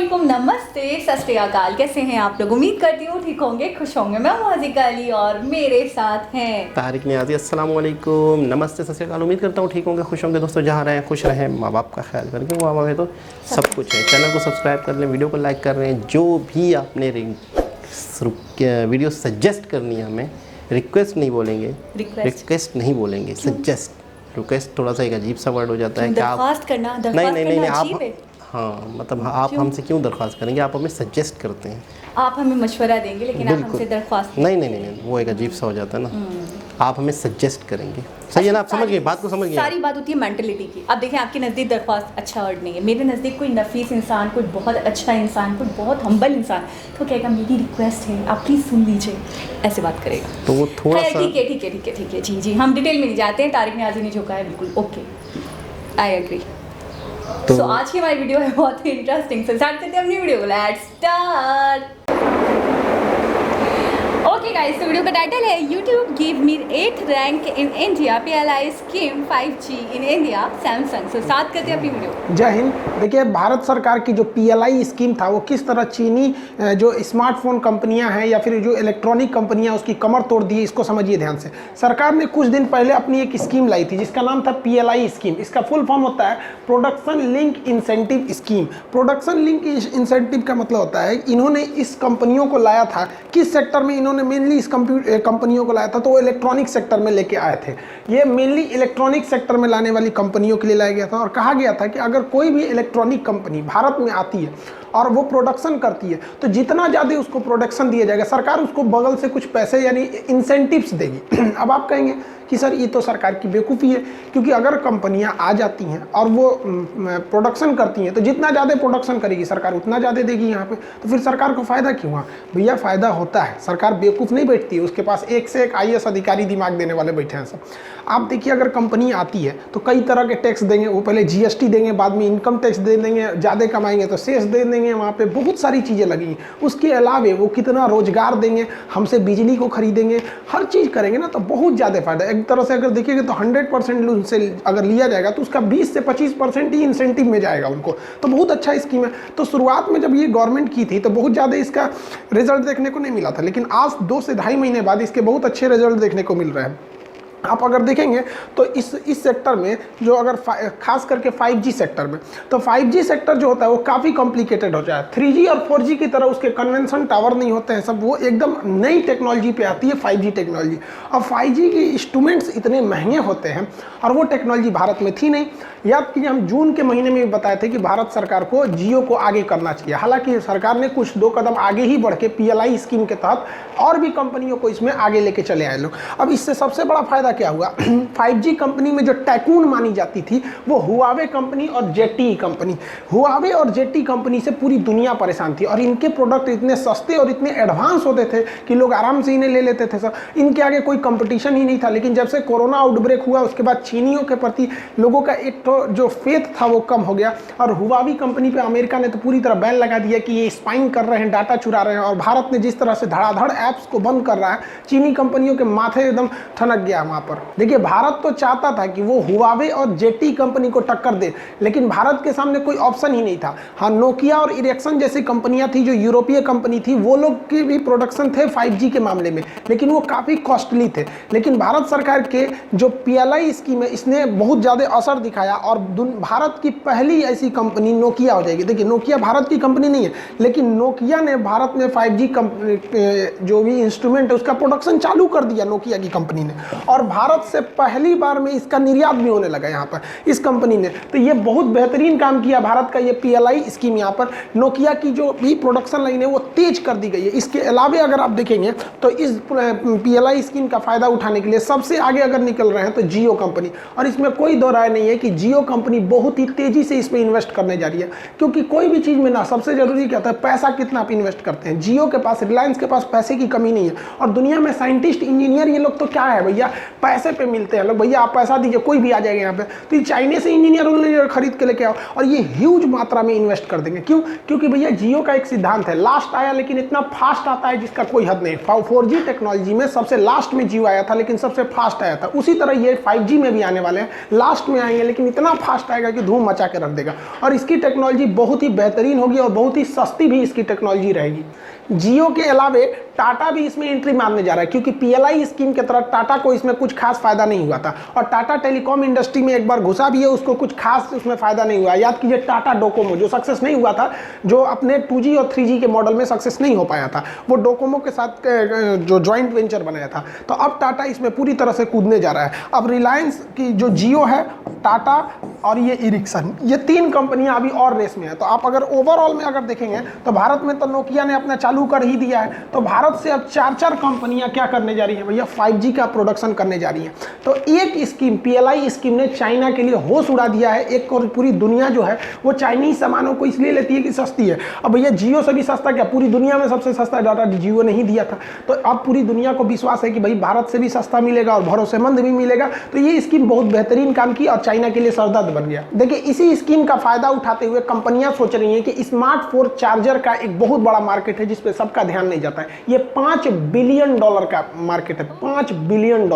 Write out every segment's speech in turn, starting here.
वालेकुम, नमस्ते, सत श्री अकाल। कैसे हैं आप लोग? उम्मीद करती हूँ ठीक होंगे, खुश होंगे। मैं मोज़िका अली और मेरे साथ हैं तारिक नियाज़ी। अस्सलाम वालेकुम, नमस्ते, सत श्री अकाल। उम्मीद करता हूँ ठीक होंगे, खुश होंगे। दोस्तों जहाँ रहें खुश रहें, माँ बाप का ख्याल करें, क्योंकि माँ बाप है तो सब कुछ है। चैनल को सब्सक्राइब कर लें, वीडियो को लाइक कर रहे हैं। जो भी आपने वीडियो सजेस्ट करनी है, हमें रिक्वेस्ट नहीं बोलेंगे, रिक्वेस्ट नहीं बोलेंगे, सजेस्ट। रिक्वेस्ट थोड़ा सा एक अजीब सा वर्ड हो जाता है। क्या दरख्वास्त करना? नहीं आप, हाँ मतलब आप हमसे क्यों दरख्वास्त करेंगे, आप हमें सजेस्ट करते हैं। आप हमें मशवरा देंगे लेकिन आप हमसे दरख्वास्त नहीं, वो एक अजीब सा हो जाता है ना। आप हमें सजेस्ट करेंगे, सही है ना? आप समझ गए बात को, समझ गए। सारी बात होती है मेंटलिटी की। अब देखें, आपके नज़दीक दरख्वास्त अच्छा वर्ड नहीं है, मेरे नज़दीक कोई नफीस इंसान, कोई बहुत अच्छा इंसान, कोई बहुत हम्बल इंसान तो कहेगा मेरी रिक्वेस्ट है, आप प्लीज़ सुन लीजिए, ऐसे बात करेगा। तो वो थोड़ा सा ठीक है जी, हम डिटेल में नहीं जाते हैं। तारिक नियाज़ी ने झोंका है, बिल्कुल ओके, आई एग्री। तो आज की हमारी वीडियो है बहुत ही इंटरेस्टिंग। से स्टार्ट करते हैं अपनी वीडियो को। Let's start. ओके गाइस, तो वीडियो का टाइटल है YouTube give me 8th rank in India PLI scheme 5G in India Samsung. So start करते हैं अपनी वीडियो। जय हिंद। देखिए, भारत सरकार की जो PLI स्कीम था वो किस तरह चीनी जो स्मार्टफोन कंपनियां हैं या फिर जो इलेक्ट्रॉनिक कंपनियां उसकी कमर तोड़ दी, इसको समझिए ध्यान से। सरकार ने कुछ दिन पहले अपनी एक स्कीम लाई थी जिसका नाम था PLI स्कीम। इसका फुल फॉर्म होता है production link incentive scheme. Production link incentive का मतलब होता है इन्होंने इस कंपनियों को लाया था, किस सेक्टर में इन्होंने मेनली इस कंपनियों को लाया था, तो वो इलेक्ट्रॉनिक सेक्टर में लेके आए थे। ये मेनली इलेक्ट्रॉनिक सेक्टर में लाने वाली कंपनियों के लिए लाया गया था और कहा गया था कि अगर कोई भी इलेक्ट्रॉनिक कंपनी भारत में आती है और वो प्रोडक्शन करती है तो जितना ज़्यादा उसको प्रोडक्शन दिया जाएगा, सरकार उसको बगल से कुछ पैसे यानी इंसेंटिव्स देगी। अब आप कहेंगे कि सर ये तो सरकार की बेवकूफ़ी है, क्योंकि अगर कंपनियां आ जाती हैं और वो प्रोडक्शन करती हैं तो जितना ज़्यादा प्रोडक्शन करेगी सरकार उतना ज़्यादा देगी यहाँ पे, तो फिर सरकार को फ़ायदा क्यों हुआ? भैया फ़ायदा होता है, सरकार बेवकूफ़ नहीं बैठती है, उसके पास एक से एक IAS अधिकारी दिमाग देने वाले बैठे हैं सब। आप देखिए, अगर कंपनी आती है तो कई तरह के टैक्स देंगे। वो पहले GST देंगे, बाद में इनकम टैक्स दे देंगे, ज़्यादा कमाएंगे तो सेस दे देंगे, वहाँ पे बहुत सारी चीज़ें लगेंगी। उसके अलावे वो कितना रोजगार देंगे, हमसे बिजली को खरीदेंगे, हर चीज़ करेंगे ना, तो बहुत ज़्यादा फायदा। एक तरह से अगर देखिएगा तो 100% उनसे अगर लिया जाएगा तो उसका 20 से 25% ही इंसेंटिव में जाएगा उनको, तो बहुत अच्छा स्कीम है। तो शुरुआत में जब ये गवर्नमेंट की थी तो बहुत ज़्यादा इसका रिजल्ट देखने को नहीं मिला था, लेकिन आज 2 से ढाई महीने बाद इसके बहुत अच्छे रिजल्ट देखने को मिल रहे हैं। आप अगर देखेंगे तो इस सेक्टर में जो अगर खास करके 5G सेक्टर में, तो 5G सेक्टर जो होता है वो काफ़ी कॉम्प्लिकेटेड हो जाए। 3G और 4G की तरह उसके कन्वेंशन टावर नहीं होते हैं सब, वो एकदम नई टेक्नोलॉजी पे आती है 5G टेक्नोलॉजी। और 5G के इंस्ट्रूमेंट्स इतने महंगे होते हैं और वो टेक्नोलॉजी भारत में थी नहीं। याद कीजिए, हम जून के महीने में बताए थे कि भारत सरकार को जियो को आगे करना चाहिए। हालांकि सरकार ने कुछ 2 कदम आगे ही बढ़ के PLI स्कीम के तहत और भी कंपनियों को इसमें आगे लेके चले आए लोग। अब इससे सबसे बड़ा फायदा क्या हुआ? 5G कंपनी में जो टाइकून मानी जाती थी वो हुआवे कंपनी और ZTE कंपनी। हुआवे और ZTE कंपनी से पूरी दुनिया परेशान थी और इनके प्रोडक्ट इतने सस्ते और इतने एडवांस होते थे कि लोग आराम से इन्हें ले लेते थे। सर, इनके आगे कोई कंपटीशन ही नहीं था। लेकिन जब से कोरोना आउटब्रेक हुआ उसके बाद चीनियों के प्रति लोगों का एक तो जो फेथ था वो कम हो गया और हुआवी कंपनी पे अमेरिका ने तो पूरी तरह बैन लगा दिया कि ये स्पाइंग कर रहे हैं, डाटा चुरा रहे हैं। और भारत ने जिस तरह से धड़ाधड़ ऐप्स को बंद कर रहा है, चीनी कंपनियों के माथे एकदम ठनक गया वहाँ पर। देखिए, भारत तो चाहता था कि वो हुआवे और ZTE कंपनी को टक्कर दे, लेकिन भारत के सामने कोई ऑप्शन ही नहीं था। हाँ, नोकिया और इरिक्सन जैसी कंपनियां थी जो यूरोपीय कंपनी थी, वो लोग की भी प्रोडक्शन थे 5G के मामले में, लेकिन वो काफ़ी कॉस्टली थे। लेकिन भारत सरकार के जो PLI स्कीम है इसने बहुत ज़्यादा असर दिखाया और भारत की पहली ऐसी कंपनी नोकिया हो जाएगी। देखिए, नोकिया भारत की कंपनी नहीं है, लेकिन नोकिया ने भारत में 5G जो भी इंस्ट्रूमेंट है उसका प्रोडक्शन चालू कर दिया नोकिया की कंपनी ने, और भारत से पहली बार में इसका निर्यात भी होने लगा यहाँ पर इस कंपनी ने। तो ये बहुत बेहतरीन काम किया भारत का ये PLI स्कीम। यहाँ पर नोकिया की जो भी प्रोडक्शन लाइन है वो तेज कर दी गई है। इसके अलावा अगर आप देखेंगे तो इस PLI स्कीम का फायदा उठाने के लिए सबसे आगे अगर निकल रहे हैं तो जियो कंपनी, और इसमें कोई दो राय नहीं है कि जियो कंपनी बहुत ही तेजी से इसमें इन्वेस्ट करने जा रही है। क्योंकि कोई भी चीज़ में ना सबसे जरूरी क्या होता है, पैसा कितना आप इन्वेस्ट करते हैं। जियो के पास, रिलायंस के पास पैसे की कमी नहीं है और दुनिया में साइंटिस्ट, इंजीनियर, ये लोग तो क्या है भैया, पैसे पे मिलते हैं लोग, भैया आप पैसा दीजिए कोई भी आ जाएगा यहाँ पे, तो ये चाइनीज से इंजीनियर खरीद के लेके आओ और ये ह्यूज मात्रा में इन्वेस्ट कर देंगे। क्यों? क्योंकि भैया जियो का एक सिद्धांत है, लास्ट आया लेकिन इतना फास्ट आता है जिसका कोई हद नहीं। 4G टेक्नोलॉजी में सबसे लास्ट में जियो आया था लेकिन सबसे फास्ट आया था, उसी तरह ये 5G में भी आने वाले हैं, लास्ट में आएंगे लेकिन इतना फास्ट आएगा कि धूम मचा के रख देगा। और इसकी टेक्नोलॉजी बहुत ही बेहतरीन होगी और बहुत ही सस्ती भी इसकी टेक्नोलॉजी रहेगी। जियो के अलावे टाटा भी इसमें एंट्री मारने जा रहा है, क्योंकि PLI स्कीम के तहत टाटा को इसमें कुछ खास फायदा नहीं हुआ था और टाटा टेलीकॉम इंडस्ट्री में एक बार घुसा भी है, उसको कुछ खास उसमें फायदा नहीं हुआ। याद कीजिए टाटा डोकोमो जो सक्सेस नहीं हुआ था, जो अपने 2G और 3G के मॉडल में सक्सेस नहीं हो पाया था, वो डोकोमो के साथ जो जॉइंट वेंचर बनाया था। तो अब टाटा इसमें पूरी तरह से कूदने जा रहा है। अब रिलायंस की जो जियो है, टाटा और ये इरिक्सन, ये 3 कंपनियां अभी और रेस में है। तो आप अगर ओवरऑल में अगर देखेंगे तो भारत में तो नोकिया ने अपना चालू कर ही दिया है, तो भारत से अब 4 कंपनियां क्या करने जा रही हैं भैया, 5G का प्रोडक्शन करने जा रही हैं। तो एक स्कीम PLI स्कीम ने चाइना के लिए होश उड़ा दिया है। एक और पूरी दुनिया जो है वो चाइनीज सामानों को इसलिए लेती है कि सस्ती है। अब भैया जियो से भी सस्ता क्या, पूरी दुनिया में सबसे सस्ता डाटा जियो ने ही दिया था। तो अब पूरी दुनिया को विश्वास है कि भाई भारत से भी सस्ता मिलेगा और भरोसेमंद भी मिलेगा। तो ये स्कीम बहुत बेहतरीन काम की और चाइना के लिए सरदर्द बन गया। देखिए इसी स्कीम का फायदा उठाते हुए कंपनियां सोच रही हैं कि स्मार्टफोन चार्जर का एक बहुत बड़ा मार्केट है जिस पे सबका ध्यान नहीं जाता है। ये $5 बिलियन का मार्केट है, $5 बिलियन,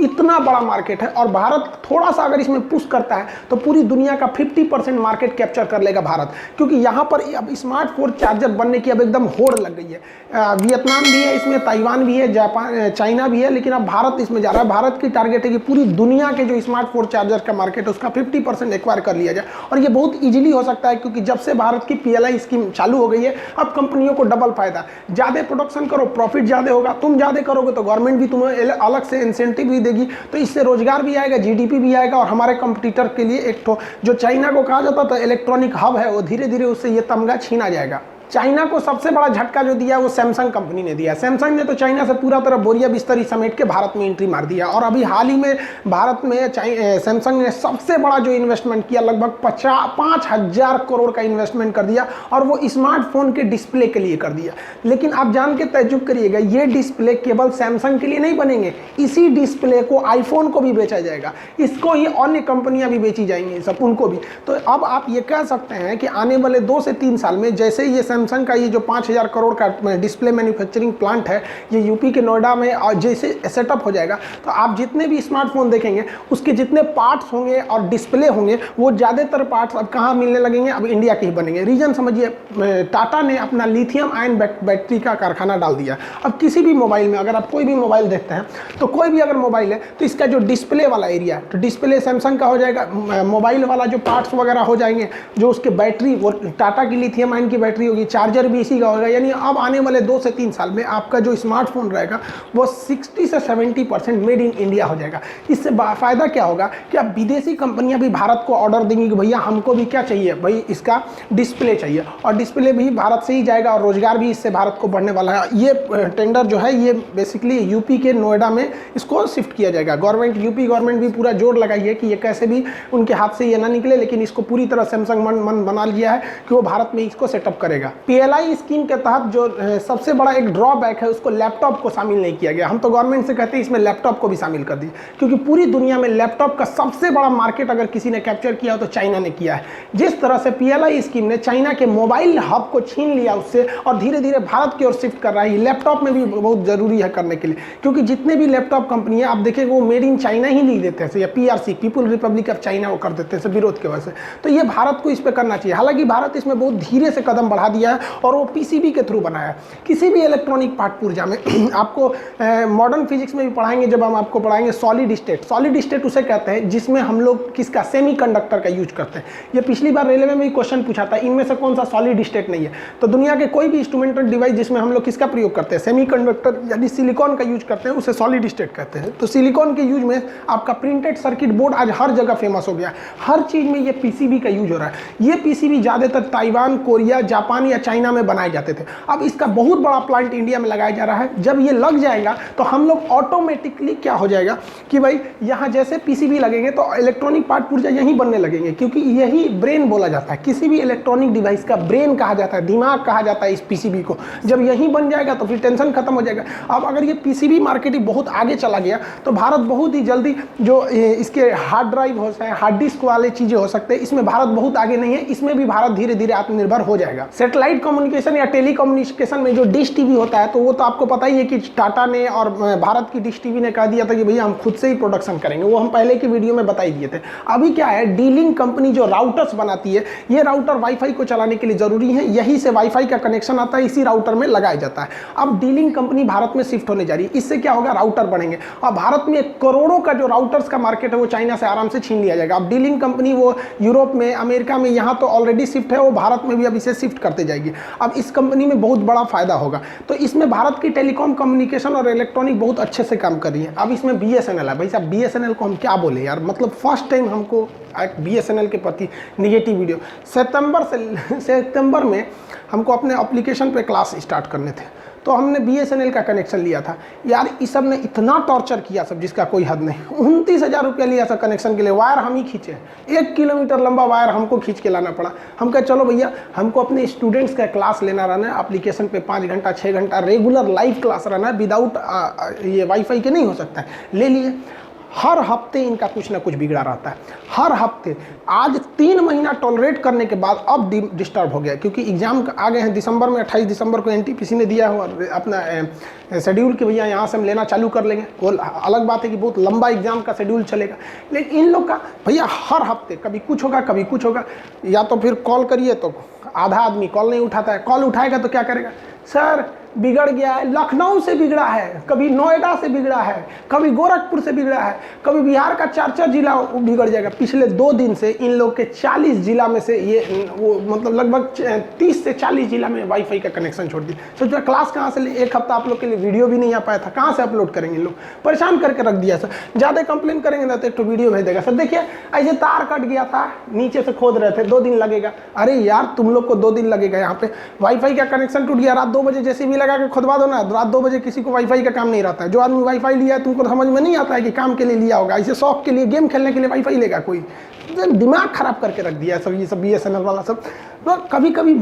इतना बड़ा मार्केट है। और भारत थोड़ा सा अगर इसमें पुश करता है तो पूरी दुनिया का 50% मार्केट कैप्चर कर लेगा भारत, क्योंकि यहाँ पर अब स्मार्टफोन चार्जर बनने की अब एकदम होड़ लग गई है। वियतनाम भी है इसमें, ताइवान भी है, जापान, चाइना भी है, लेकिन अब भारत इसमें जा रहा है। भारत की टारगेट है कि पूरी दुनिया के जो स्मार्टफोन चार्जर का मार्केट है उसका 50% एक्वायर कर लिया जाए। और ये बहुत ईजिली हो सकता है, क्योंकि जब से भारत की PLI स्कीम चालू हो गई है अब कंपनियों को डबल फायदा, ज़्यादा प्रोडक्शन करो प्रॉफिट ज़्यादा होगा, तुम ज़्यादा करोगे तो गवर्नमेंट भी तुम्हें अलग से इंसेंटिव भी देगी, तो इससे रोजगार भी आएगा, GDP भी आएगा। और हमारे कंपटीटर के लिए एक तो जो चाइना को कहा जाता था इलेक्ट्रॉनिक हब है, वो धीरे धीरे उससे ये तमगा छीना जाएगा। चाइना को सबसे बड़ा झटका जो दिया वो सैमसंग कंपनी ने दिया। सैमसंग ने तो चाइना से पूरा तरह बोरिया बिस्तरी समेट के भारत में एंट्री मार दिया। और अभी हाल ही में भारत में सैमसंग ने सबसे बड़ा जो इन्वेस्टमेंट किया, लगभग 5,000 करोड़ का इन्वेस्टमेंट कर दिया, और वो स्मार्टफोन के डिस्प्ले के लिए कर दिया। लेकिन आप जान के तजुब करिएगा, ये डिस्प्ले केवल सैमसंग के लिए नहीं बनेंगे, इसी डिस्प्ले को आईफोन को भी बेचा जाएगा, इसको ये अन्य कंपनियां भी बेची जाएंगी, सब उनको भी। तो अब आप ये कह सकते हैं कि आने वाले 2 से 3 साल में जैसे ये सैमसंग का ये जो 5,000 करोड़ का डिस्प्ले मैन्युफैक्चरिंग प्लांट है ये यूपी के नोएडा में और जैसे सेटअप हो जाएगा, तो आप जितने भी स्मार्टफोन देखेंगे उसके जितने पार्ट्स होंगे और डिस्प्ले होंगे वो ज़्यादातर पार्ट्स अब कहाँ मिलने लगेंगे, अब इंडिया के ही बनेंगे। रीजन समझिए, टाटा ने अपना लिथियम आयन बैटरी का कारखाना डाल दिया। अब किसी भी मोबाइल में अगर आप कोई भी मोबाइल देखते हैं तो कोई भी अगर मोबाइल है तो इसका जो डिस्प्ले वाला एरिया है तो डिस्प्ले सैमसंग का हो जाएगा, मोबाइल वाला जो पार्ट्स वगैरह हो जाएंगे, जो उसके बैटरी वो टाटा की लिथियम आयन की बैटरी होगी, चार्जर भी इसी का होगा। यानी अब आने वाले 2 से 3 साल में आपका जो स्मार्टफोन रहेगा वो 60 से 70% मेड इन इंडिया हो जाएगा। इससे फ़ायदा क्या होगा कि अब विदेशी कंपनियां भी भारत को ऑर्डर देंगी कि भैया हमको भी क्या चाहिए, भाई इसका डिस्प्ले चाहिए, और डिस्प्ले भी भारत से ही जाएगा और रोजगार भी इससे भारत को बढ़ने वाला है। ये टेंडर जो है ये बेसिकली यूपी के नोएडा में इसको शिफ्ट किया जाएगा। यूपी गवर्नमेंट भी पूरा जोर लगाई है कि ये कैसे भी उनके हाथ से ये ना निकले, लेकिन इसको पूरी तरह सैमसंग मन बना लिया है कि वो भारत में इसको सेटअप करेगा। PLI स्कीम के तहत जो सबसे बड़ा एक ड्रॉबैक है उसको लैपटॉप को शामिल नहीं किया गया। हम तो गवर्नमेंट से कहते हैं इसमें लैपटॉप को भी शामिल कर दिए, क्योंकि पूरी दुनिया में लैपटॉप का सबसे बड़ा मार्केट अगर किसी ने कैप्चर किया हो तो चाइना ने किया है। जिस तरह से PLI स्कीम ने चाइना के मोबाइल हब को छीन लिया उससे और धीरे धीरे भारत की ओर शिफ्ट कर रहा है, लैपटॉप में भी बहुत जरूरी है करने के लिए, क्योंकि जितने भी लैपटॉप कंपनी है आप देखेंगे वो मेड इन चाइना ही लिख देते हैं, या PRC people Republic of China वो कर देते हैं विरोध की वजह से। तो ये भारत को इस पर करना चाहिए। हालांकि भारत इसमें बहुत धीरे से कदम बढ़ा दिया है और वो PCB के थ्रू बनाया। किसी भी इलेक्ट्रॉनिक पार्ट पुर्जा में आपको मॉडर्न फिजिक्स में भी पढ़ाएंगे, जब हम आपको पढ़ाएंगे सॉलिड स्टेट। सॉलिड स्टेट उसे कहते हैं जिसमें हम लोग किसका, सेमीकंडक्टर का यूज करते हैं। ये पिछली बार रेलवे में भी क्वेश्चन पूछा था, इनमें से कौन सा सॉलिड स्टेट नहीं है। तो दुनिया के कोई भी इंस्ट्रूमेंटल डिवाइस जिसमें हम लोग किसका प्रयोग करते हैं, सेमीकंडक्टर यानी सिलिकॉन का यूज करते हैं, उसे सॉलिड स्टेट कहते हैं। तो सिलिकॉन के यूज में आपका प्रिंटेड सर्किट बोर्ड आज हर जगह फेमस हो गया, हर चीज़ में ये PCB का यूज हो रहा है। ये PCB ज़्यादातर ताइवान, कोरिया, जापान या चाइना में बनाए जाते थे। अब इसका बहुत बड़ा प्लांट इंडिया में लगाया जा रहा है। जब ये लग जाएगा तो हम लोग ऑटोमेटिकली क्या हो जाएगा कि भाई यहाँ जैसे पीसीबी लगेंगे तो इलेक्ट्रॉनिक पार्ट पुर्जा यहीं बनने लगेंगे, क्योंकि यही ब्रेन बोला जाता है। किसी भी इलेक्ट्रॉनिक डिवाइस का ब्रेन कहा जाता है, दिमाग कहा जाता है इस पीसीबी को। जब यहीं बन जाएगा तो फिर टेंशन खत्म हो जाएगा। अब अगर ये पीसीबी मार्केटिंग बहुत आगे चला गया तो भारत बहुत ही जल्दी जो इसके हार्ड ड्राइव हो सकते हैं, हार्ड डिस्क वाले चीज़ें हो सकते हैं, इसमें भारत बहुत आगे नहीं है। इसमें भी भारत धीरे धीरे आत्मनिर्भर हो जाएगा। सैटेलाइट कम्युनिकेशन या टेलीकम्युनिकेशन में जो डिश टीवी होता है, तो वो तो आपको पता ही है कि टाटा ने और भारत की डिश टीवी ने कह दिया था कि भैया हम खुद से ही प्रोडक्शन करेंगे। वो हम पहले की वीडियो में बता ही दिए थे। अभी क्या है, डीलिंग कंपनी जो राउटर्स बनाती है, ये राउटर वाईफाई को चलाने के लिए जरूरी है। यहीं से वाईफाई का कनेक्शन आता है, इसी राउटर में लगाया जाता है। अब डीलिंग कंपनी भारत में शिफ्ट होने जा रही है। इससे क्या होगा, राउटर बढ़ेंगे और भारत में करोड़ों का जो राउटर्स का मार्केट है वो चाइना से आराम से छीन लिया जाएगा। अब डीलिंग कंपनी वो यूरोप में, अमेरिका में, यहाँ तो ऑलरेडी शिफ्ट है, वो भारत में भी अब इसे शिफ्ट करते जाएगी। अब इस कंपनी में बहुत बड़ा फायदा होगा। तो इसमें भारत की टेलीकॉम कम्युनिकेशन और इलेक्ट्रॉनिक बहुत अच्छे से काम कर रही है। अब इसमें बीएसएनएल है। भाई साहब बीएसएनएल को हम क्या बोले यार, मतलब फर्स्ट टाइम हमको एक बीएसएनएल के प्रति निगेटिव वीडियो। सितंबर में हमको अपने एप्लीकेशन पे क्लास स्टार्ट करने थे, तो हमने बीएसएनएल का कनेक्शन लिया था। यार इस सब ने इतना टॉर्चर किया सब, जिसका कोई हद नहीं। 29,000 रुपया लिया सब कनेक्शन के लिए। वायर हम ही खींचे, 1 किलोमीटर लंबा वायर हमको खींच के लाना पड़ा। हम कहे चलो भैया, हमको अपने स्टूडेंट्स का क्लास लेना रहना है, एप्लीकेशन पे 5 घंटा 6 घंटा रेगुलर लाइव क्लास रहना है, विदाउट ये वाईफाई के नहीं हो सकता है। ले लिए। हर हफ्ते इनका कुछ ना कुछ बिगड़ा रहता है, हर हफ्ते। आज 3 महीना टॉलरेट करने के बाद अब डिस्टर्ब हो गया, क्योंकि एग्जाम आ गए हैं दिसंबर में। 28 दिसंबर को एनटीपीसी ने दिया हो अपना शेड्यूल कि भैया यहाँ से हम लेना चालू कर लेंगे। वो अलग बात है कि बहुत लंबा एग्जाम का शेड्यूल चलेगा, लेकिन इन लोग का भैया हर हफ्ते कभी कुछ होगा कभी कुछ होगा। या तो फिर कॉल करिए तो आधा आदमी कॉल नहीं उठाता है, कॉल उठाएगा तो क्या करेगा, सर बिगड़ गया है, लखनऊ से बिगड़ा है, कभी नोएडा से बिगड़ा है, कभी गोरखपुर से बिगड़ा है, कभी बिहार का 4 जिला बिगड़ जाएगा। पिछले 2 दिन से इन लोग के 40 जिला में से ये वो मतलब लगभग 30 से 40 जिला में वाईफाई का कनेक्शन छोड़ दिया। सोचो क्लास कहाँ से ले, 1 हफ्ता आप लोग के लिए वीडियो भी नहीं आ पाया था, कहाँ से अपलोड करेंगे। लोग परेशान करके रख दिया सर। ज़्यादा कंप्लेन करेंगे ना तो एक तो वीडियो भेज देगा, सर देखिए ऐसे तार कट गया था, नीचे से खोद रहे थे, 2 दिन लगेगा। अरे यार तुम लोग को 2 दिन लगेगा, यहाँ पे वाईफाई का कनेक्शन टूट गया, रात 2 बजे जैसे भी लगा के खुदवा दो ना। रात 2 बजे किसी को वाईफाई का काम नहीं रहता है। जो आदमी वाईफाई लिया है तुमको समझ में नहीं आता है कि काम के लिए लिया होगा, इसे शौक के लिए गेम खेलने के लिए वाईफाई लेगा कोई। दिमाग खराब करके रख दिया है सब, ये सब बीएसएनएल वाला सब। तो कभी कभी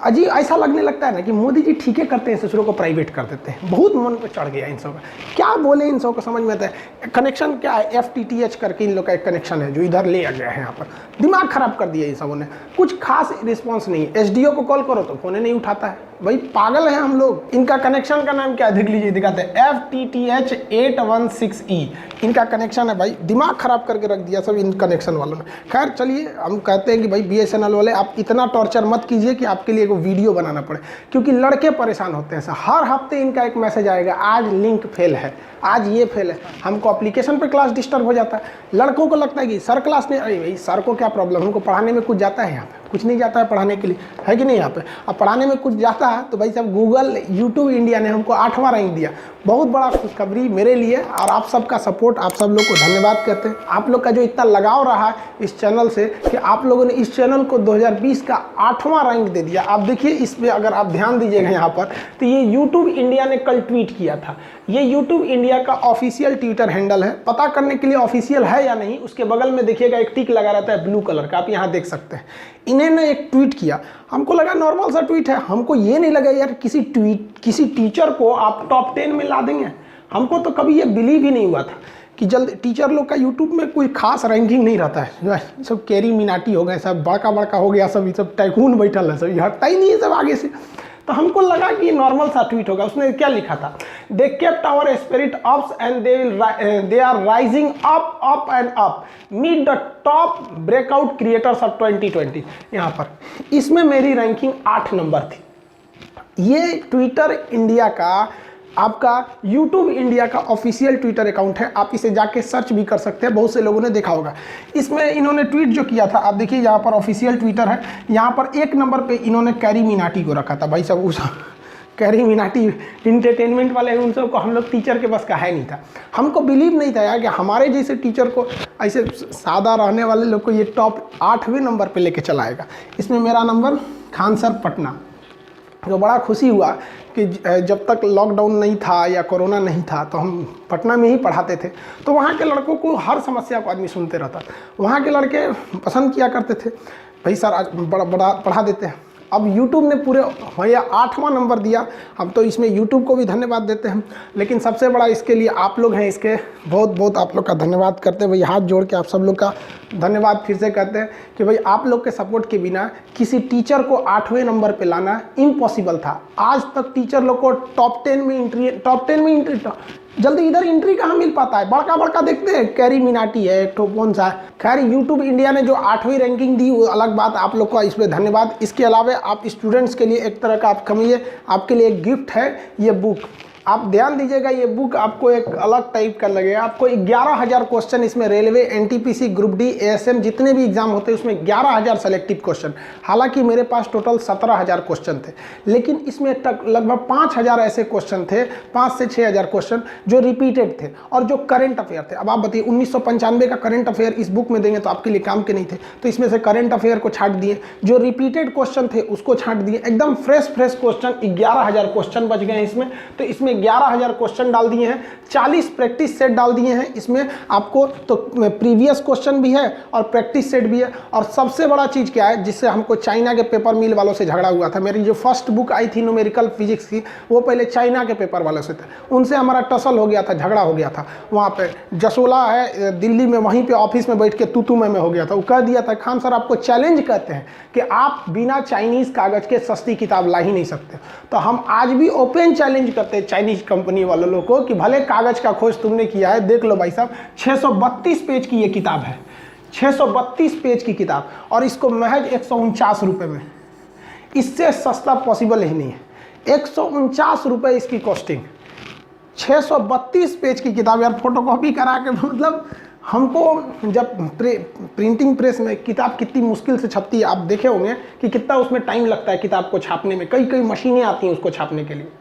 अजीब ऐसा लगने लगता है ना कि मोदी जी ठीक है करते हैं, ससुरों को प्राइवेट कर देते हैं। बहुत मन पे चढ़ गया इन सब का, क्या बोले इन सब को समझ में आता है। कनेक्शन क्या है, FTTH करके इन लोग का एक कनेक्शन है जो इधर ले आ गया है। यहाँ पर दिमाग खराब कर दिया इन सबों ने, कुछ खास रिस्पॉन्स नहीं। SDO को कॉल करो तो फोन नहीं उठाता है। भाई पागल है हम लोग। इनका कनेक्शन का नाम क्या है देख लीजिए, दिखाते हैं FTTH 816E इनका कनेक्शन है। भाई दिमाग खराब करके रख दिया सब इन कनेक्शन वालों ने। खैर चलिए, हम कहते हैं कि भाई BSNL वाले आप इतना टॉर्चर मत कीजिए कि आपके लिए वीडियो बनाना पड़े, क्योंकि लड़के परेशान होते हैं सर। हर हफ्ते इनका एक मैसेज आएगा, आज लिंक फेल है, आज ये फेल है। हमको एप्लीकेशन पे क्लास डिस्टर्ब हो जाता है। लड़कों को लगता है कि सर क्लास नहीं, अरे भाई सर को क्या प्रॉब्लम, हमको पढ़ाने में कुछ जाता है, यहाँ पे कुछ नहीं जाता है पढ़ाने के लिए, है कि नहीं। यहाँ पे अब पढ़ाने में कुछ जाता है तो भाई साहब गूगल यूट्यूब इंडिया ने हमको 8वां रैंक दिया। बहुत बड़ा खुशखबरी मेरे लिए, और आप सबका सपोर्ट, आप सब लोग को धन्यवाद कहते हैं। आप लोग का जो इतना लगाव रहा है इस चैनल से कि आप लोगों ने इस चैनल को 2020 का 8वां रैंक दे दिया। आप देखिए इसमें अगर आप ध्यान दीजिएगा यहाँ पर, तो ये यूट्यूब इंडिया ने कल ट्वीट किया था। ये यूट्यूब इंडिया का ऑफिशियल ट्विटर हैंडल है। पता करने के लिए ऑफिशियल है या नहीं, उसके बगल में देखिएगा एक टिक लगा रहता है ब्लू कलर का, आप यहाँ देख सकते हैं। इन्होंने एक ट्वीट किया, हमको लगा नॉर्मल सा ट्वीट है, हमको ये नहीं लगा यार किसी टीचर को आप टॉप 10 में ला देंगे। हमको तो कभी ये बिलीव ही नहीं हुआ था कि जल्द टीचर लोग का यूट्यूब में कोई खास रैंकिंग नहीं रहता है। सब कैरी मिनाटी हो गए, सब बड़का हो गया, सब टाइकून बैठल है, सब ये हटता ही नहीं है सब आगे से। तो हमको लगा कि नॉर्मल सा ट्वीट होगा। उसने क्या लिखा था, they kept our spirit ups and they are rising up and up, meet the top breakout creators of 2020। यहाँ पर इसमें मेरी रैंकिंग 8 नंबर थी। ये ट्विटर इंडिया का, आपका यूट्यूब इंडिया का ऑफिशियल ट्विटर अकाउंट है, आप इसे जाके सर्च भी कर सकते हैं, बहुत से लोगों ने देखा होगा। इसमें इन्होंने ट्वीट जो किया था, आप देखिए यहाँ पर ऑफिशियल ट्विटर है, यहाँ पर 1 नंबर पे इन्होंने कैरी मिनाटी को रखा था। भाई साहब कैरी मिनाटी इंटरटेनमेंट वाले हैं, उन सबको हम लोग टीचर के बस का है नहीं था। हमको बिलीव नहीं था यार कि हमारे जैसे टीचर को ऐसे सादा रहने वाले लोग को ये टॉप 8वें नंबर पे लेके चलाएगा। इसमें मेरा नंबर खान सर पटना। तो बड़ा खुशी हुआ कि जब तक लॉकडाउन नहीं था या कोरोना नहीं था तो हम पटना में ही पढ़ाते थे। तो वहाँ के लड़कों को हर समस्या को आदमी सुनते रहता। वहाँ के लड़के पसंद किया करते थे, भाई सर आज बड़ा पढ़ा देते हैं। अब YouTube ने पूरे भैया 8वां नंबर दिया। हम तो इसमें YouTube को भी धन्यवाद देते हैं, लेकिन सबसे बड़ा इसके लिए आप लोग हैं, इसके बहुत बहुत आप लोग का धन्यवाद करते हैं। भाई हाथ जोड़ के आप सब लोग का धन्यवाद फिर से करते हैं कि भाई आप लोग के सपोर्ट के बिना किसी टीचर को 8वें नंबर पे लाना इम्पॉसिबल था। आज तक टीचर लोग को टॉप 10 में एंट्री जल्दी इधर एंट्री कहाँ मिल पाता है। बड़का देखते हैं, कैरी मिनाटी है एक तो कौन सा है। खैर यूट्यूब इंडिया ने जो 8वीं रैंकिंग दी वो अलग बात, आप लोग का इस पर धन्यवाद। इसके अलावा आप स्टूडेंट्स के लिए एक तरह का आप कमिए, आपके लिए एक गिफ्ट है ये बुक। आप ध्यान दीजिएगा, ये बुक आपको एक अलग टाइप का लगेगा। आपको 11,000 क्वेश्चन इसमें railway, NTPC, group D, ASM जितने भी एग्जाम होते हैं उसमें 11,000 सेलेक्टिव क्वेश्चन। हालांकि मेरे पास टोटल 17,000 क्वेश्चन थे, लेकिन इसमें लगभग 5,000 ऐसे क्वेश्चन थे, 5 से 6,000 क्वेश्चन जो रिपीटेड थे और जो करंट अफेयर थे। अब आप बताइए 1995 का करंट अफेयर इस बुक में देंगे तो आपके लिए काम के नहीं थे, तो इसमें से करंट अफेयर को छांट दिए, जो रिपीटेड क्वेश्चन थे उसको छांट दिए। एकदम फ्रेश क्वेश्चन 11,000 क्वेश्चन बच गए हैं इसमें। तो इसमें 11,000 क्वेश्चन डाल दिए हैं, 40 प्रैक्टिस सेट डाल दिए हैं इसमें आपको। तो प्रीवियस क्वेश्चन भी है और प्रैक्टिस सेट भी है। और सबसे बड़ा चीज़ क्या है जिससे हमको चाइना के पेपर मिल वालों से झगड़ा हुआ था। मेरी जो फर्स्ट बुक आई थी न्यूमेरिकल फिजिक्स की, वो पहले चाइना के पेपर वालों से थे, उनसे हमारा टसल हो गया था, झगड़ा हो गया था। वहाँ पे जसोला है दिल्ली में, वहीं पे ऑफिस में बैठ के तू में हो गया था। वो कह दिया था खान सर आपको चैलेंज करते हैं कि आप बिना चाइनीज़ कागज़ के सस्ती किताब ला ही नहीं सकते। तो हम आज भी ओपन चैलेंज करते हैं चाइनीज़ कंपनी वालों लोगों को कि भले कागज़ का खोज तुमने किया है, देख लो भाई साहब 632 पेज की ये किताब है, 632 पेज की किताब, और इसको महज 149 रुपये में। इससे सस्ता पॉसिबल ही नहीं है। 149 रुपये इसकी कॉस्टिंग, 632 पेज की किताब यार, फोटोकॉपी करा के। मतलब हमको जब प्रिंटिंग प्रेस में किताब कितनी मुश्किल से छपती है, आप देखे होंगे कि कितना उसमें टाइम लगता है किताब को छापने में। कई मशीनें आती हैं उसको छापने के लिए।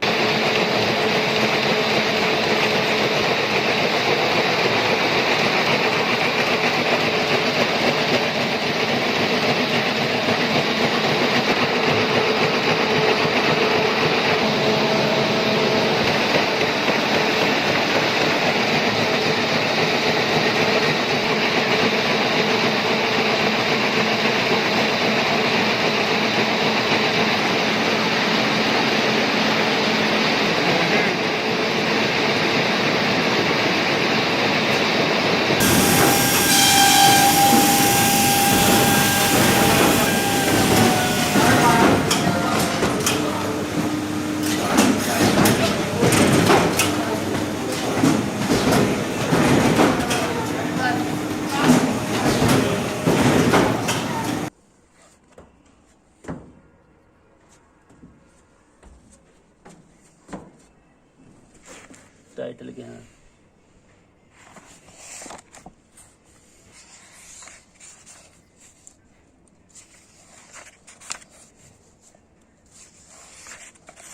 टाइटल क्या है?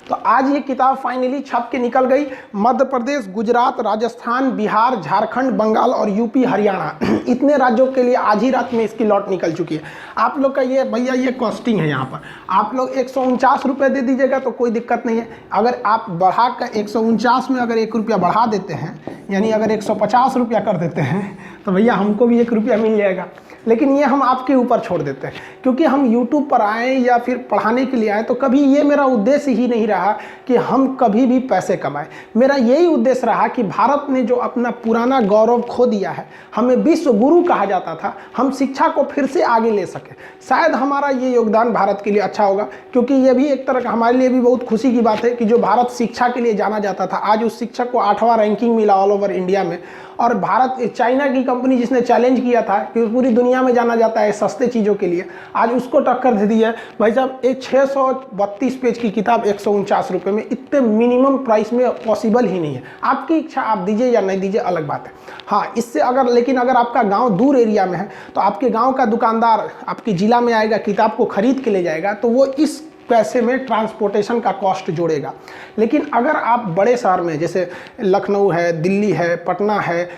तो आज ये किताब फाइनली छप के निकल गई। मध्य प्रदेश, गुजरात, राजस्थान, बिहार, झारखंड, बंगाल और यूपी, हरियाणा, इतने राज्यों के लिए आज ही रात में इसकी लॉट निकल चुकी है। आप लोग का ये भैया ये कॉस्टिंग है, यहाँ पर आप लोग 149 रुपये दे दीजिएगा तो कोई दिक्कत नहीं है। अगर आप बढ़ा कर 149 में अगर 1 रुपया बढ़ा देते हैं, यानी अगर 150 रुपया कर देते हैं, तो भैया हमको भी 1 रुपया मिल जाएगा। लेकिन ये हम आपके ऊपर छोड़ देते हैं, क्योंकि हम YouTube पर आए या फिर पढ़ाने के लिए आए, तो कभी ये मेरा उद्देश्य ही नहीं रहा कि हम कभी भी पैसे कमाएं। मेरा यही उद्देश्य रहा कि भारत ने जो अपना पुराना गौरव खो दिया है, हमें विश्व गुरु कहा जाता था, हम शिक्षा को फिर से आगे ले सकें। शायद हमारा ये योगदान भारत के लिए अच्छा होगा, क्योंकि ये भी एक तरह का हमारे लिए भी बहुत खुशी की बात है कि जो भारत शिक्षा के लिए जाना जाता था, आज उस शिक्षक को 8वां रैंकिंग मिला ऑल ओवर इंडिया में। और भारत, चाइना की कंपनी जिसने चैलेंज किया था कि पूरी दुनिया में जाना जाता है सस्ते चीज़ों के लिए, आज उसको टक्कर दे दी है। भाई साहब एक 632 पेज की किताब 149 रुपये में, इतने मिनिमम प्राइस में पॉसिबल ही नहीं है। आपकी इच्छा, आप दीजिए या नहीं दीजिए अलग बात है। हाँ, इससे अगर, लेकिन अगर आपका गांव दूर एरिया में है तो आपके गांव का दुकानदार आपके ज़िला में आएगा, किताब को खरीद के ले जाएगा, तो वो इस पैसे में ट्रांसपोर्टेशन का कॉस्ट जोड़ेगा। लेकिन अगर आप बड़े शहर में जैसे लखनऊ है, दिल्ली है, पटना है,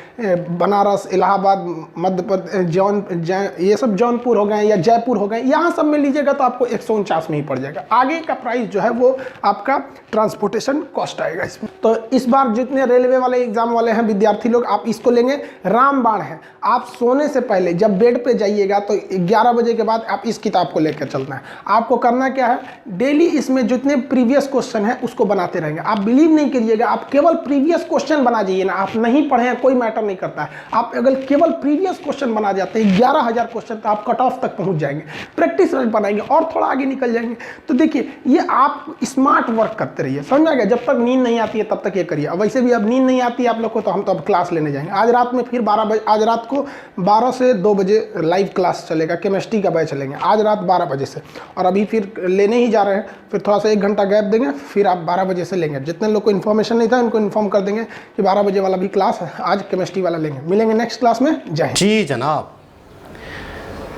बनारस, इलाहाबाद, मध्य प्रदेश, ये सब जौनपुर हो गए या जयपुर हो गए, यहाँ सब में लीजिएगा तो आपको 149 में ही पड़ जाएगा। आगे का प्राइस जो है वो आपका ट्रांसपोर्टेशन कॉस्ट आएगा इसमें। तो इस बार जितने रेलवे वाले एग्जाम वाले हैं विद्यार्थी लोग, आप इसको लेंगे। रामबाण है, आप सोने से पहले जब बेड पे जाइएगा तो 11 बजे के बाद आप इस किताब को लेकर चलना है। आपको करना क्या है, डेली इसमें जितने प्रीवियस क्वेश्चन है उसको बनाते रहेंगे। आप बिलीव नहीं करिएगा, आप केवल प्रीवियस क्वेश्चन बना जाइए ना, आप नहीं पढ़े हैं कोई मैटर नहीं करता है। आप अगर केवल प्रीवियस क्वेश्चन बना जाते हैं 11,000 क्वेश्चन, तो आप कट ऑफ तक पहुंच जाएंगे। प्रैक्टिस बनाएंगे और थोड़ा आगे निकल जाएंगे। तो देखिए, ये आप स्मार्ट वर्क करते रहिए, समझ आ गया। जब तक नींद नहीं आती है तब तक ये करिए। अब वैसे भी अब नींद नहीं आती है आप लोग को, तो हम तो अब क्लास लेने जाएंगे। आज रात में फिर 12 बजे, आज रात को 12 से 2 बजे लाइव क्लास चलेगा, केमिस्ट्री का बैच चलेंगे आज रात 12 बजे से। और अभी फिर लेने ही जा रहे हैं, फिर थोड़ा सा 1 घंटा गैप देंगे, फिर आप 12 बजे से लेंगे। जितने लोग को इन्फॉर्मेशन नहीं था उनको इन्फॉर्म कर देंगे कि 12 बजे वाला भी क्लास है, आज केमिस्ट्री वाला लेंगे। मिलेंगे नेक्स्ट क्लास में। जय हिंद। जी जनाब।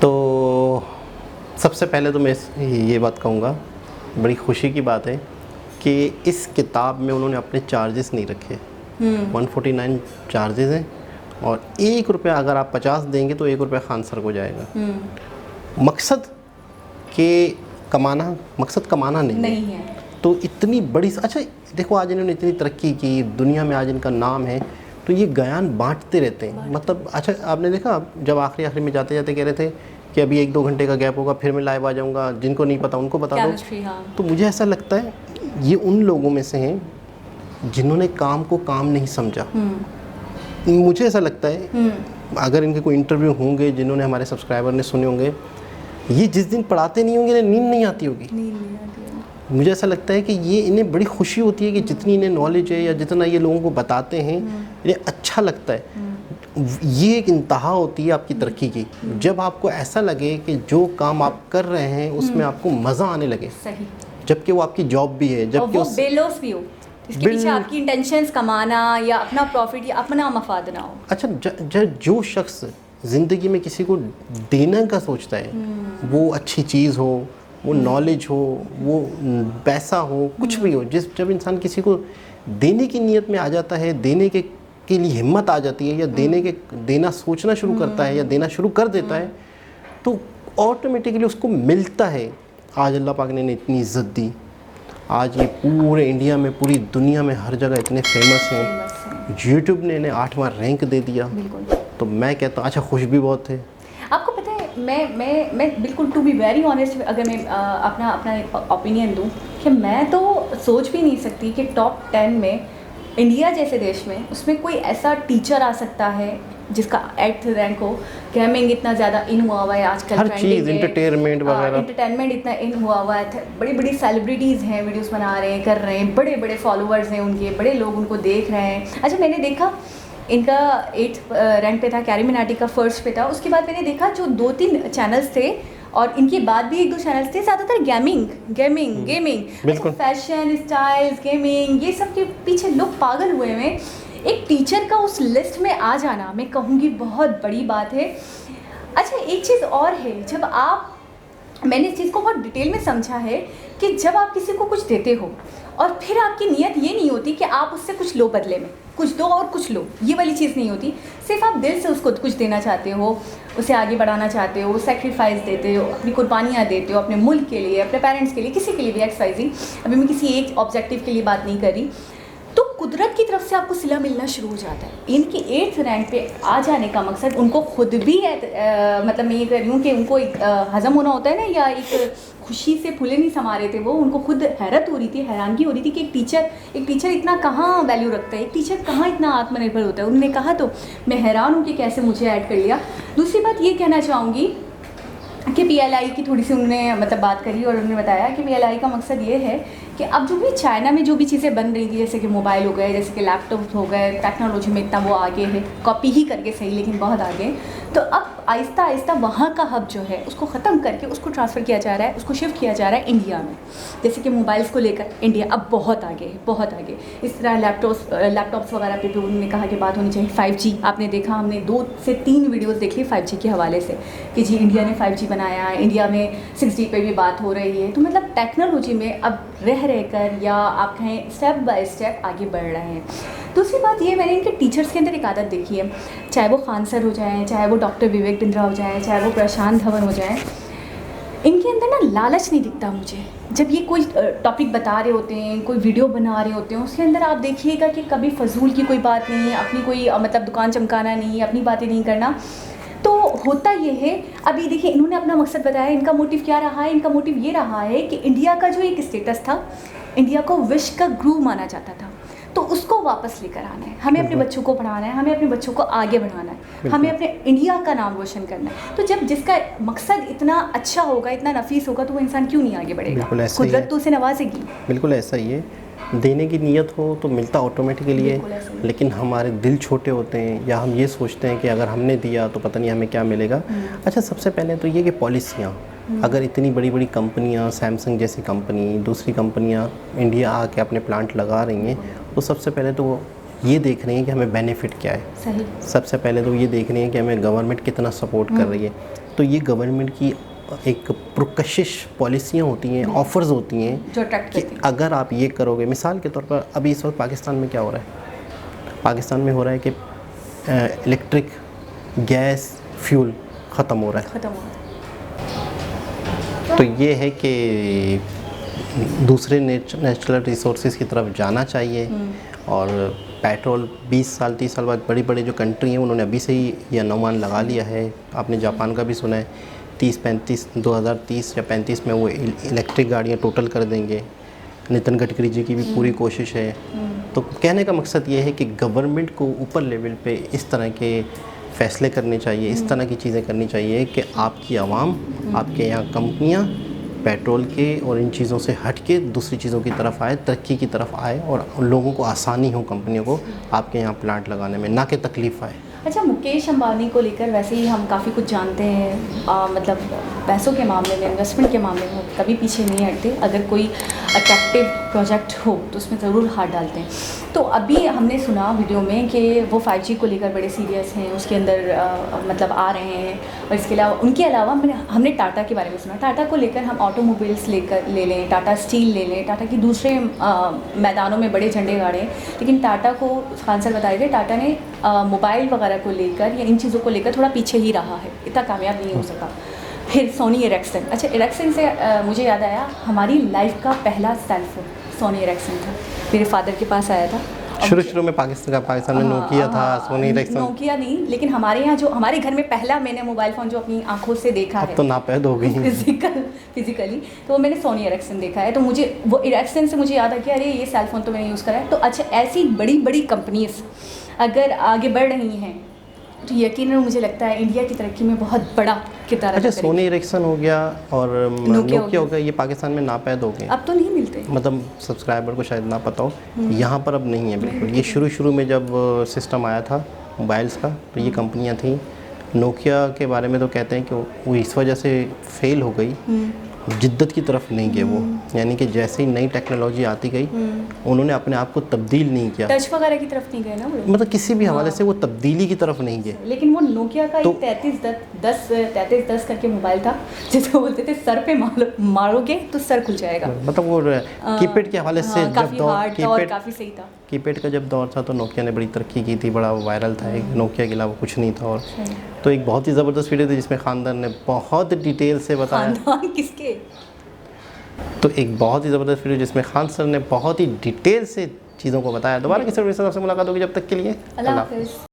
तो सबसे पहले तो मैं ये बात कहूँगा, बड़ी खुशी की बात है कि इस किताब में उन्होंने अपने चार्जेस नहीं रखे। 149 चार्जेस हैं और 1 रुपया अगर आप 50 देंगे तो 1 रुपया खान सर को जाएगा। मकसद कमाना नहीं है। तो इतनी बड़ी, अच्छा देखो आज इन्होंने इतनी तरक्की की, दुनिया में आज इनका नाम है, तो ये ज्ञान बांटते रहते हैं। मतलब अच्छा आपने देखा जब आखिरी में जाते जाते कह रहे थे कि अभी 1-2 घंटे का गैप होगा, फिर मैं लाइव आ जाऊंगा, जिनको नहीं पता उनको बता दो। हाँ। तो मुझे ऐसा लगता है ये उन लोगों में से हैं जिन्होंने काम को काम नहीं समझा। मुझे ऐसा लगता है अगर इनके कोई इंटरव्यू होंगे जिन्होंने हमारे सब्सक्राइबर ने सुने होंगे, ये जिस दिन पढ़ाते नहीं होंगे नींद नहीं आती होगी। मुझे ऐसा लगता है कि ये इन्हें बड़ी खुशी होती है कि जितनी इन्हें नॉलेज है या जितना ये लोगों को बताते हैं इन्हें अच्छा लगता है। ये एक इंतहा होती है आपकी तरक्की की, जब आपको ऐसा लगे कि जो काम आप कर रहे हैं उसमें आपको मज़ा आने लगे, सही, जबकि वो आपकी जॉब भी है, जबकि वो बेलॉस भी हो, इसके पीछे आपकी इंटेंशंस कमाना या अपना प्रॉफिट या अपना मफाद ना हो। अच्छा जो शख्स ज़िंदगी में किसी को देने का सोचता है, वो अच्छी चीज़ हो, वो नॉलेज हो, वो पैसा हो, कुछ भी हो, जब इंसान किसी को देने की नीयत में आ जाता है, देने के लिए हिम्मत आ जाती है, या देना सोचना शुरू करता है या देना शुरू कर देता है, तो ऑटोमेटिकली उसको मिलता है। आज अल्लाह पाक ने इतनी इज़्ज़त दी, आज ये पूरे इंडिया में, पूरी दुनिया में हर जगह इतने फेमस हैं। यूट्यूब ने इन्हें 8वां रैंक दे दिया। तो मैं कहता हूँ, अच्छा खुश भी बहुत थे। आपको पता है, मैं बिल्कुल टू बी वेरी ऑनेस्ट, अगर मैं अपना ओपिनियन दूँ कि मैं तो सोच भी नहीं सकती कि टॉप 10 में इंडिया जैसे देश में उसमें कोई ऐसा टीचर आ सकता है जिसका 8th रैंक हो। गेमिंग इतना ज़्यादा इन हुआ है आजकल, हर चीज़ एंटरटेनमेंट वगैरह, एंटरटेनमेंट इतना इन हुआ है। बड़ी बड़ी सेलिब्रिटीज़ हैं, वीडियोस बना रहे हैं, कर रहे हैं, बड़े बड़े फॉलोअर्स हैं उनके, बड़े लोग उनको देख रहे हैं। अच्छा मैंने देखा इनका 8th रैंक पे था, कैरी मिनाटी का 1st पे था। उसके बाद मैंने देखा जो 2-3 चैनल्स थे और इनके बाद भी 1-2 चैनल्स थे, ज़्यादातर गेमिंग, फैशन, स्टाइल्स, गेमिंग, ये सब के पीछे लोग पागल हुए हैं। एक टीचर का उस लिस्ट में आ जाना, मैं कहूँगी बहुत बड़ी बात है। अच्छा एक चीज़ और है, जब मैंने इस चीज़ को बहुत डिटेल में समझा है कि जब आप किसी को कुछ देते हो और फिर आपकी नीयत ये नहीं होती कि आप उससे कुछ लो बदले में, कुछ दो और कुछ लो, ये वाली चीज़ नहीं होती। सिर्फ आप दिल से उसको कुछ देना चाहते हो, उसे आगे बढ़ाना चाहते हो, सेक्रीफाइस देते हो, अपनी कुर्बानियाँ देते हो अपने मुल्क के लिए, अपने पेरेंट्स के लिए, किसी के लिए भी, एक्सवाइजी। अभी मैं किसी एक ऑब्जेक्टिव के लिए बात नहीं कर रही, तो कुदरत की तरफ से आपको सिला मिलना शुरू हो जाता है। इनकी 8th रैंक पे आ जाने का मकसद उनको खुद भी मतलब मैं ये कह रही हूँ कि उनको एक हज़म होना होता है ना, या एक खुशी से फूले नहीं समा रहे थे वो, उनको खुद हैरत हो रही थी, हैरानगी हो रही थी कि एक टीचर इतना कहाँ वैल्यू रखता है, एक टीचर कहाँ इतना आत्मनिर्भर होता है। उन्होंने कहा तो मैं हैरान हूँ कि कैसे मुझे ऐड कर लिया। दूसरी बात ये कहना चाहूँगी कि PLI की थोड़ी सी उन्होंने मतलब बात करी और उन्होंने बताया कि PLI का मकसद ये है कि अब जो भी चाइना में जो भी चीज़ें बन रही थी, जैसे कि मोबाइल हो गए, जैसे कि लैपटॉप हो गए, टेक्नोलॉजी में इतना वो आगे है, कॉपी ही करके सही लेकिन बहुत आगे, तो अब आहिस्ता आहिस्ता वहाँ का हब जो है उसको ख़त्म करके उसको ट्रांसफ़र किया जा रहा है, उसको शिफ्ट किया जा रहा है इंडिया में। जैसे कि मोबाइल्स को लेकर इंडिया अब बहुत आगे है, बहुत आगे। इस तरह लैपटॉप्स वगैरह पे भी उन्होंने कहा कि बात होनी चाहिए। 5G आपने देखा, हमने 2 से 3 वीडियोज़ देखी 5G के हवाले से कि जी इंडिया ने 5G बनाया है, इंडिया में 6G पे भी बात हो रही है। तो मतलब टेक्नोलॉजी में अब रह कर या आप कहें स्टेप बाय स्टेप आगे बढ़ रहे हैं। दूसरी बात ये, मैंने इनके टीचर्स के अंदर एक आदत देखी है, चाहे वो खान सर हो जाएं, चाहे वो डॉक्टर विवेक बिंद्रा हो जाएं, चाहे वो प्रशांत धवन हो जाएं, इनके अंदर ना लालच नहीं दिखता मुझे। जब ये कोई टॉपिक बता रहे होते हैं, कोई वीडियो बना रहे होते हैं, उसके अंदर आप देखिएगा कि कभी फजूल की कोई बात नहीं है, अपनी कोई मतलब दुकान चमकाना नहीं है, अपनी बातें नहीं करना। तो होता ये है, अभी देखिए इन्होंने अपना मकसद बताया, इनका मोटिव क्या रहा है? इनका मोटिव ये रहा है कि इंडिया का जो एक स्टेटस था, इंडिया को विश्व का गुरु माना जाता था, तो उसको वापस लेकर आना है। हमें अपने बच्चों को पढ़ाना है, हमें अपने बच्चों को आगे बढ़ाना है, हमें अपने इंडिया का नाम रोशन करना है। तो जब जिसका मकसद इतना अच्छा होगा, इतना नफीस होगा, तो वो इंसान क्यों नहीं आगे बढ़ेगा? कुदरत तो उसे नवाजेगी। बिल्कुल ऐसा ही है, देने की नीयत हो तो मिलता ऑटोमेटिकली है, लेकिन हमारे दिल छोटे होते हैं या हम ये सोचते हैं कि अगर हमने दिया तो पता नहीं हमें क्या मिलेगा। अच्छा, सबसे पहले तो ये कि पॉलिसियाँ, अगर इतनी बड़ी बड़ी कंपनियां, सैमसंग जैसी कंपनी, दूसरी कंपनियां इंडिया आके अपने प्लांट लगा रही हैं, तो सबसे पहले तो वो ये देख रही हैं कि हमें बेनिफिट क्या है। सही। सबसे पहले तो ये देख रही हैं कि हमें गवर्नमेंट कितना सपोर्ट कर रही है। तो ये गवर्नमेंट की एक प्रोकशिश पॉलिसियाँ होती हैं, ऑफ़र्स होती हैं जो कि अगर आप ये करोगे। मिसाल के तौर पर अभी इस वक्त पाकिस्तान में क्या हो रहा है? पाकिस्तान में हो रहा है कि इलेक्ट्रिक गैस फ्यूल ख़त्म हो रहा है। तो ये है कि दूसरे नेचुरल रिसोर्सेज की तरफ जाना चाहिए। और पेट्रोल 20 साल 30 साल बाद बड़ी बड़ी जो कंट्री हैं उन्होंने अभी से ही ये अनुमान लगा लिया है। आपने जापान का भी सुना है, 2030 या 35 में वो इलेक्ट्रिक गाड़ियाँ टोटल कर देंगे। नितिन गडकरी जी की भी पूरी कोशिश है। तो कहने का मकसद ये है कि गवर्नमेंट को ऊपर लेवल पे इस तरह के फ़ैसले करने चाहिए, इस तरह की चीज़ें करनी चाहिए कि आपकी आवाम, आपके यहाँ कंपनियाँ पेट्रोल के और इन चीज़ों से हट के दूसरी चीज़ों की तरफ आए, तरक्की की तरफ आए और लोगों को आसानी हो कंपनियों को आपके यहाँ प्लांट लगाने में, ना कि तकलीफ़ आए। अच्छा, मुकेश अंबानी को लेकर वैसे ही हम काफ़ी कुछ जानते हैं, मतलब पैसों के मामले में, इन्वेस्टमेंट के मामले में कभी पीछे नहीं हटते। अगर कोई अट्रैक्टिव प्रोजेक्ट हो तो उसमें ज़रूर हाथ डालते हैं। तो अभी हमने सुना वीडियो में कि वो 5G को लेकर बड़े सीरियस हैं, उसके अंदर मतलब आ रहे हैं। और इसके अलावा उनके अलावा हमने टाटा के बारे में सुना। टाटा को लेकर हम ऑटोमोबाइल्स ले लें, टाटा स्टील ले लें, टाटा की दूसरे मैदानों में बड़े झंडे गाड़े हैं, लेकिन टाटा को खान सर बताए थे, टाटा ने मोबाइल वगैरह को लेकर या इन चीज़ों को लेकर थोड़ा पीछे ही रहा है, इतना कामयाब नहीं हो सका। फिर सोनी एरिक्सन। अच्छा, एरिक्सन से मुझे याद आया, हमारी लाइफ का पहला सेलफोन सोनी एरिक्सन था। मेरे फादर के पास आया था शुरू में पाकिस्तान में नोकिया था, सोनी एरिक्सन। नोकिया नहीं, लेकिन हमारे यहाँ जो हमारे घर में पहला मैंने मोबाइल फ़ोन जो अपनी आंखों से देखा है, अब तो नापैद हो गई फिजिकली, तो वो मैंने सोनी एरिक्सन देखा है। तो मुझे वो एरिक्सन से मुझे याद आ कि अरे ये सेल फ़ोन तो मैंने यूज़ करा है। तो अच्छा, ऐसी बड़ी बड़ी कंपनीज़ अगर आगे बढ़ रही हैं तो यकीनन मुझे लगता है इंडिया की तरक्की में बहुत बड़ा किरदार। अच्छा, सोनी एरिक्सन हो गया और नोकिया हो गया, ये पाकिस्तान में नापैद हो गए, अब तो नहीं मिलते। मतलब सब्सक्राइबर को शायद ना पता हो, यहाँ पर अब नहीं है बिल्कुल। ये शुरू में जब सिस्टम आया था मोबाइल्स का, तो ये कंपनियाँ थीं। नोकिया के बारे में तो कहते हैं कि वो इस वजह से फेल हो गई, जिद्दत की तरफ नहीं गए वो, यानी कि जैसे ही नई टेक्नोलॉजी आती गई उन्होंने अपने आप को तब्दील नहीं किया, टच वगैरह की तरफ नहीं गए ना, मतलब किसी भी हवाले से वो तब्दीली की तरफ नहीं गए। लेकिन वो नोकिया का तो 3310 करके मोबाइल था, जिसको बोलते थे सर पे मारोगे तो सर खुल जाएगा, मतलब वो कीपैड के हवाले से जब दौर काफ़ी सही था, कीपैड का जब दौर था तो नोकिया ने बड़ी तरक्की की थी, बड़ा वायरल था, एक नोकिया के अलावा कुछ नहीं था। और तो एक बहुत ही ज़बरदस्त वीडियो थी जिसमें खानदान ने बहुत डिटेल से बताया। खानदान किसके? तो एक बहुत ही ज़बरदस्त वीडियो जिसमें खान सर ने बहुत ही डिटेल से चीज़ों को बताया। दोबारा किसी वीडियो से आपसे मुलाकात होगी, जब तक के लिए अल्लाह हाफ़िज़।